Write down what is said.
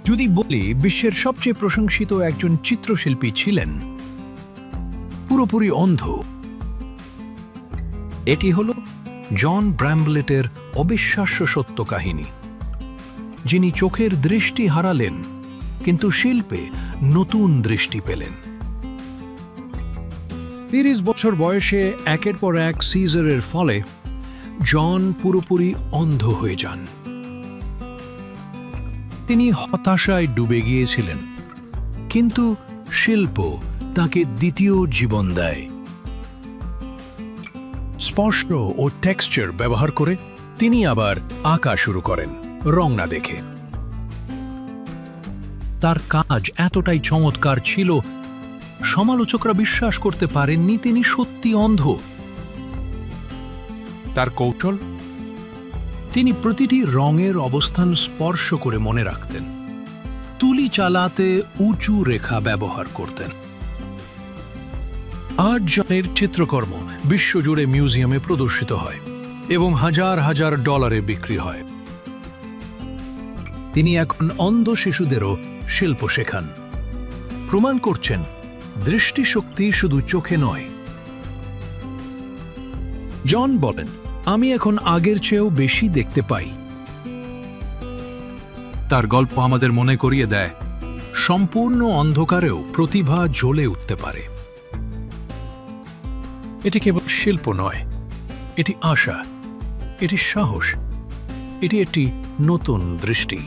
যদি বলি বিশ্বের সবচেয়ে প্রশংসিত একজন চিত্রশিল্পী ছিলেন পুরোপুরি অন্ধ, এটি হল জন ব্র্যাম্বলেটের অবিশ্বাস্য সত্য কাহিনী, যিনি চোখের দৃষ্টি হারালেন কিন্তু শিল্পে নতুন দৃষ্টি পেলেন। 30 বছর বয়সে একের পর এক সিজারের ফলে জন পুরোপুরি অন্ধ হয়ে যান। তিনি হতাশায় ডুবে গিয়েছিলেন, কিন্তু শিল্প তাকে দ্বিতীয় জীবন দেয়। স্পর্শ ও টেক্সচার ব্যবহার করে তিনি আবার আঁকা শুরু করেন, রং না দেখে। তার কাজ এতটাই চমৎকার ছিল, সমালোচকরা বিশ্বাস করতে পারেননি তিনি সত্যি অন্ধ। তার কৌশল, তিনি প্রতিটি রঙের অবস্থান স্পর্শ করে মনে রাখতেন, তুলি চালাতে উঁচু রেখা ব্যবহার করতেন। আজ জনের চিত্রকর্ম বিশ্বজুড়ে মিউজিয়ামে প্রদর্শিত হয় এবং হাজার হাজার ডলারে বিক্রি হয়। তিনি এখন অন্ধ শিশুদেরও শিল্প শেখান, প্রমাণ করছেন দৃষ্টিশক্তি শুধু চোখে নয়। জন বলেন, আমি এখন আগের চেয়েও বেশি দেখতে পাই। তার গল্প আমাদের মনে করিয়ে দেয়, সম্পূর্ণ অন্ধকারেও প্রতিভা জ্বলে উঠতে পারে। এটি কেবল শিল্প নয়, এটি আশা, এটি সাহস, এটি একটি নতুন দৃষ্টি।